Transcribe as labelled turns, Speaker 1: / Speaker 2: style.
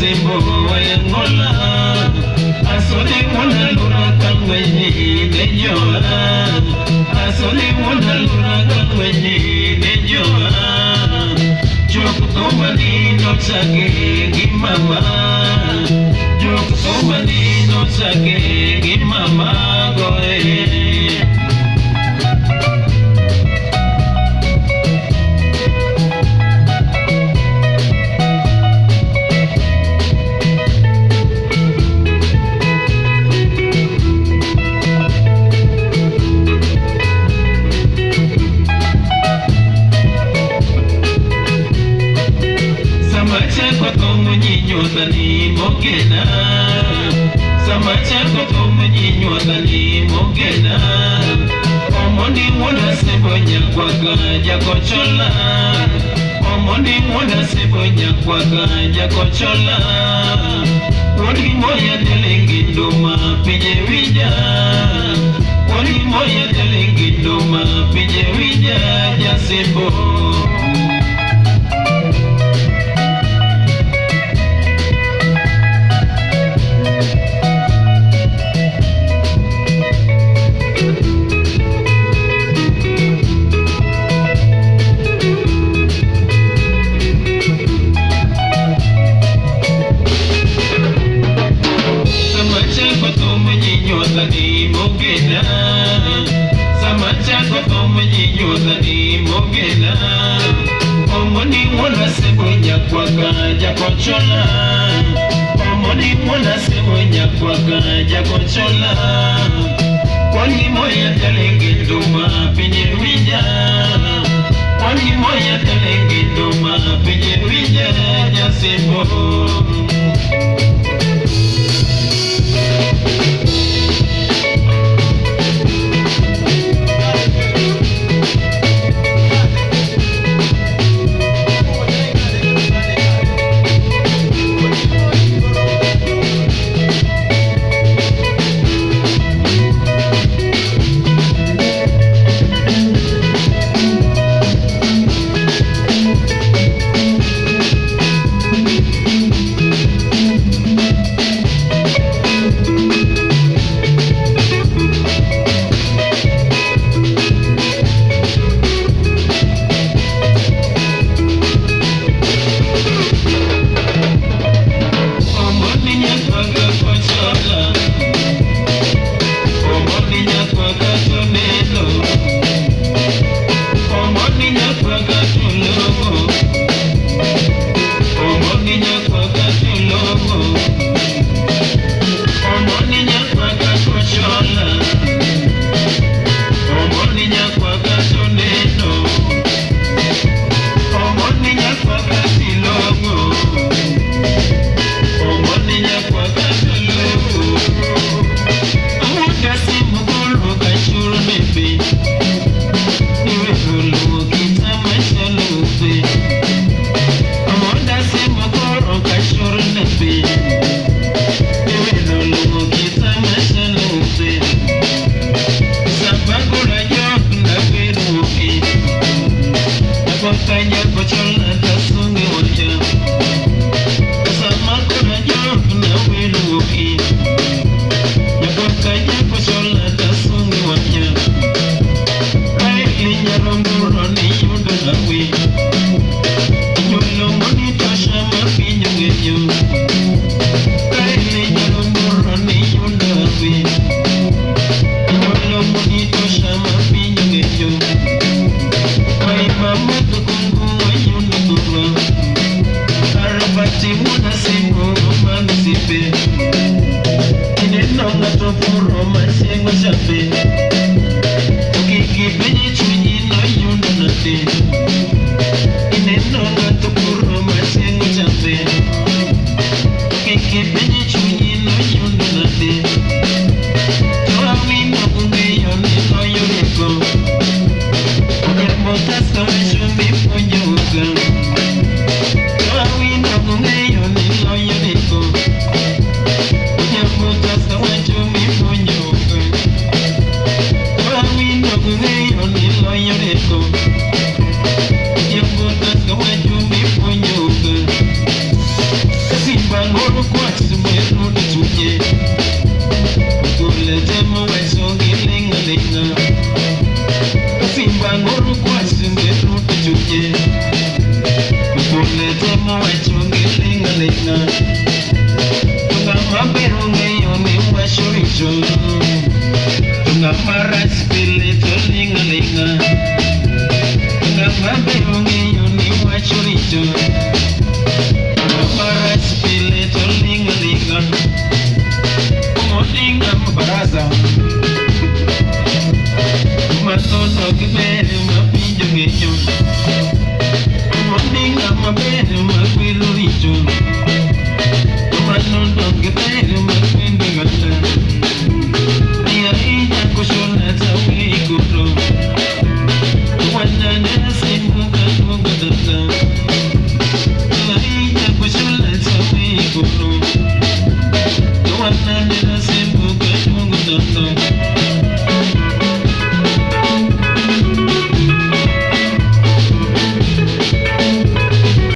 Speaker 1: jasimbo wayangola asole mona lura kangweni nejoa asole mona lura kangweni nejoa jokutomba nino tsake gimama jokutomba nino tsake gimama goe Ni mogena samachako como niño dani mogena omoni mona sebonya kwaka jakochola omoni mona sebonya kwaka jakochola woni moya delengi ndoma pinye wija woni moya delengi ndoma pinye wija jasimbo ni mogena samachako como niño dani mogena omoni mona sebonya kwaka jakochola omoni mona sebonya kwaka jakochola kwani moya telenge ndoma pinye wija kwani moya telenge ndoma pinye wija jasimbo you ngoro kwatsi mwenu tuye Kule demo weso gilinga linga Simba ngoro kwatsi mwenu tuye Kule demo weso gilinga linga Tunga maberu ngeyo ni washuricho Tunga maras pile tolinga linga Tunga maberu ngeyo ni washuricho Baraza Matoto kibere mapinjo ngeyo Moninga mabere mapilu richo Matoto kibere